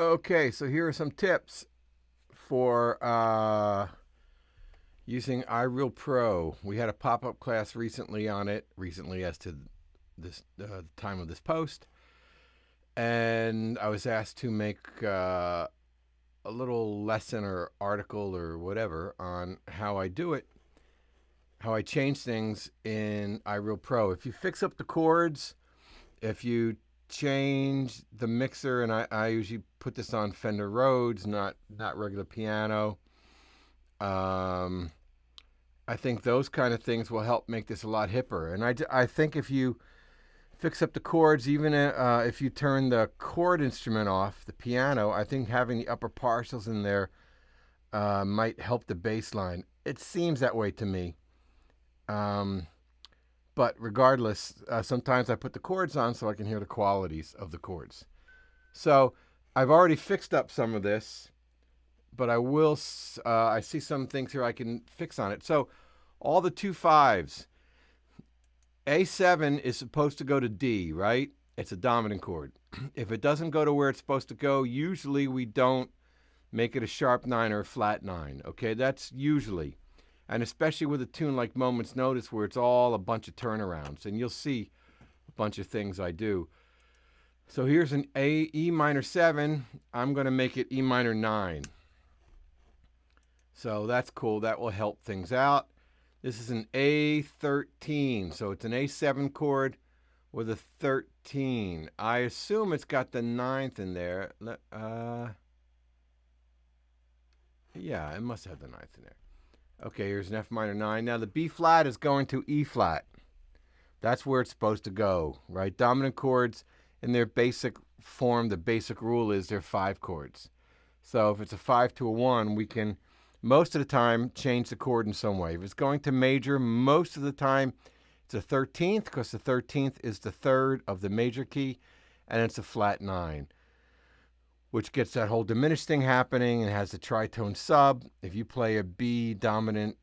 Okay, so here are some tips for using Ireal Pro. We had a pop-up class recently on it, recently as to this time of this post, and I was asked to make a little lesson or article or whatever on how I do it, how I change things in Ireal Pro. If you fix up the chords, if you change the mixer, and I usually put this on Fender Rhodes, not regular piano. Um, I think those kind of things will help make this a lot hipper. And I think if you fix up the chords, even if you turn the chord instrument off, the piano, I think having the upper partials in there might help the bass line. It seems that way to me. Um, but regardless, sometimes I put the chords on so I can hear the qualities of the chords. So I've already fixed up some of this, but I see some things here I can fix on it. So all the 2/5s, A7 is supposed to go to D, right? It's a dominant chord. If it doesn't go to where it's supposed to go, usually we don't make it a sharp 9 or a flat 9. Okay, that's usually. And especially with a tune like Moment's Notice where it's all a bunch of turnarounds. And you'll see a bunch of things I do. So here's an E minor 7. I'm going to make it E minor 9. So that's cool. That will help things out. This is an A13. So it's an A7 chord with a 13. I assume it's got the 9th in there. Yeah, it must have the 9th in there. Okay, here's an F minor 9. Now the B flat is going to E flat. That's where it's supposed to go, right? Dominant chords in their basic form, the basic rule is they're 5 chords. So if it's a 5 to a 1, we can, most of the time, change the chord in some way. If it's going to major, most of the time, it's a 13th, because the 13th is the third of the major key, and it's a flat 9, which gets that whole diminished thing happening and has a tritone sub. If you play a B dominant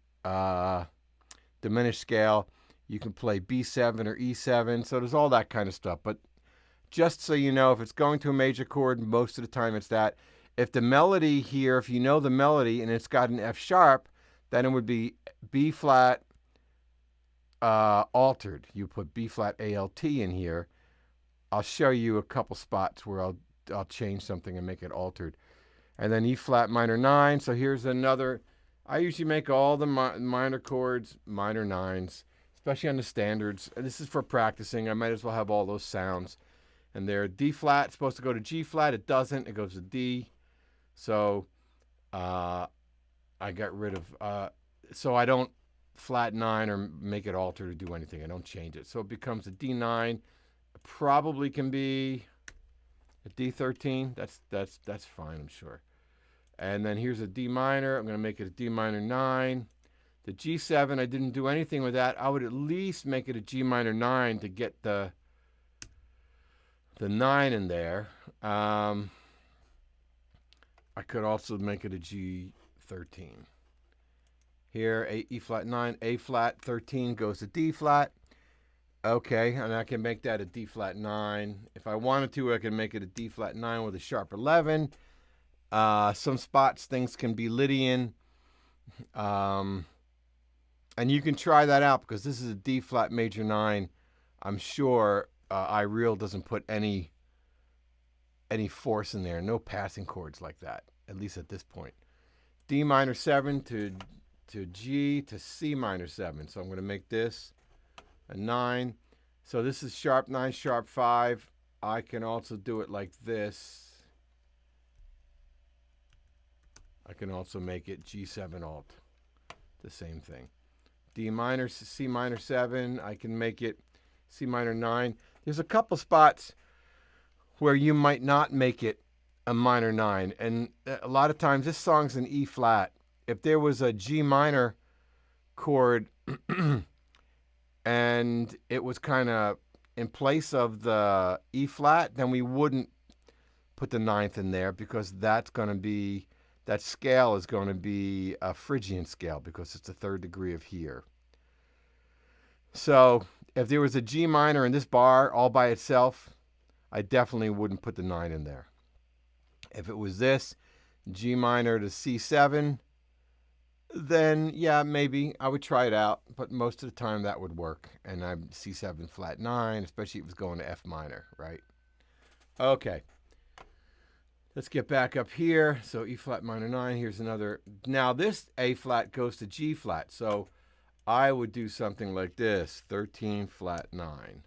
diminished scale, you can play B7 or E7. So there's all that kind of stuff. But just so you know, if it's going to a major chord, most of the time it's that. If the melody here, if you know the melody and it's got an F sharp, then it would be B flat altered. You put B flat ALT in here. I'll show you a couple spots where I'll change something and make it altered. And then E flat minor 9. So here's another. I usually make all the minor chords minor 9s, especially on the standards. And this is for practicing. I might as well have all those sounds. And there, D flat supposed to go to G flat. It doesn't. It goes to D. So I got rid of. So I don't flat 9 or make it alter to do anything. I don't change it. So it becomes a D9. It probably can be a D13. That's fine, I'm sure. And then here's a D minor. I'm going to make it a D minor 9. The G7, I didn't do anything with that. I would at least make it a G minor 9 to get the 9 in there. I could also make it a G13. Here, E flat 9, A flat 13 goes to D flat. Okay, and I can make that a D flat 9. If I wanted to, I can make it a D flat 9 with a sharp 11. Some spots things can be Lydian. And you can try that out because this is a D flat major 9. I'm sure Ireal doesn't put any force in there. No passing chords like that, at least at this point. D minor 7 to G to C minor 7. So I'm going to make this a 9. So this is sharp 9, sharp 5. I can also do it like this. I can also make it G7 alt. The same thing. D minor, C minor 7. I can make it C minor 9. There's a couple spots where you might not make it a minor 9. And a lot of times this song's in E flat. If there was a G minor chord and it was kind of in place of the E flat, then we wouldn't put the 9th in there because that's going to be, that scale is going to be a Phrygian scale because it's the 3rd degree of here. So if there was a G minor in this bar all by itself, I definitely wouldn't put the 9 in there. If it was this, G minor to C7, then yeah, maybe I would try it out, but most of the time that would work. And I'm C7 flat 9, especially if it's going to F minor, right? Okay, let's get back up here. So E flat minor 9, here's another. Now this A flat goes to G flat, so I would do something like this, 13 flat 9.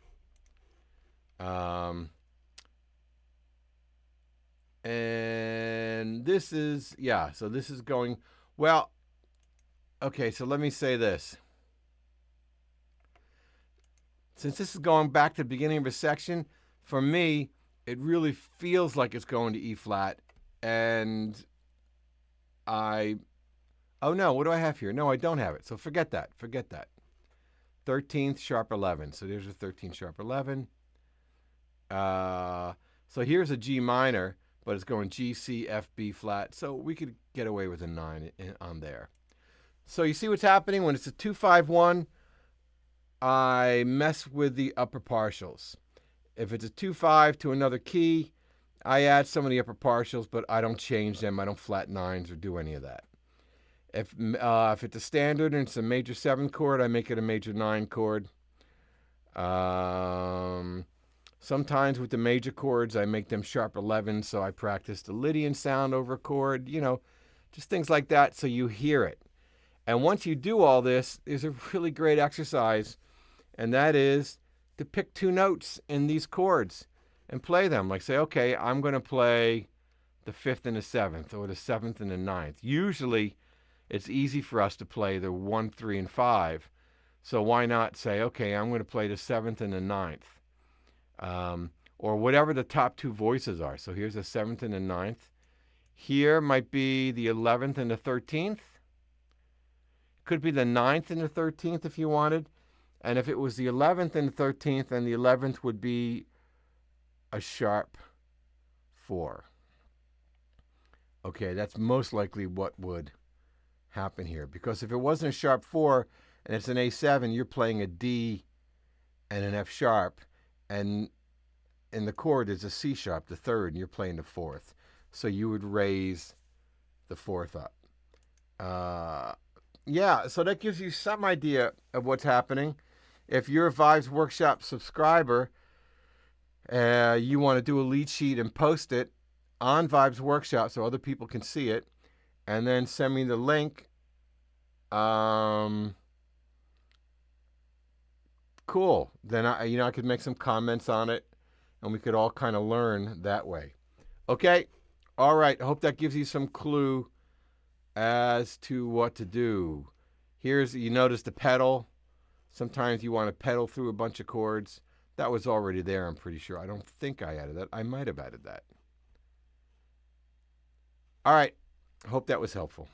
And this is, yeah, so this is going, well, okay, so let me say this. Since this is going back to the beginning of a section, for me, it really feels like it's going to E flat. And oh no, what do I have here? No, I don't have it. So forget that. 13th, sharp 11. So there's a 13 sharp 11. So here's a G minor, but it's going G, C, F, B flat. So we could get away with a 9 on there. So you see what's happening when it's a 2-5-1. I mess with the upper partials. If it's a 2-5 to another key, I add some of the upper partials, but I don't change them. I don't flat nines or do any of that. If it's a standard and it's a major 7 chord, I make it a major 9 chord. Sometimes with the major chords, I make them sharp 11, so I practice the Lydian sound over a chord, just things like that so you hear it. And once you do all this, there's a really great exercise, and that is to pick 2 notes in these chords and play them. Like say, okay, I'm going to play the 5th and the 7th, or the 7th and the 9th. Usually, it's easy for us to play the 1, 3, and 5. So why not say, okay, I'm going to play the 7th and the 9th, or whatever the top 2 voices are. So here's the 7th and the 9th. Here might be the 11th and the 13th. Could be the 9th and the 13th if you wanted. And if it was the 11th and the 13th, then the 11th would be a sharp 4. Okay, that's most likely what would happen here. Because if it wasn't a sharp 4 and it's an A7, you're playing a D and an F sharp. And in the chord is a C sharp, the 3rd, and you're playing the 4th. So you would raise the 4th up. Yeah, so that gives you some idea of what's happening. If you're a Vibes Workshop subscriber, you want to do a lead sheet and post it on Vibes Workshop so other people can see it, and then send me the link. Cool. Then I could make some comments on it, and we could all kind of learn that way. Okay. All right. I hope that gives you some clue as to what to do. You notice the pedal. Sometimes you want to pedal through a bunch of chords. That was already there, I'm pretty sure. I don't think I added that. I might have added that. All right. Hope that was helpful.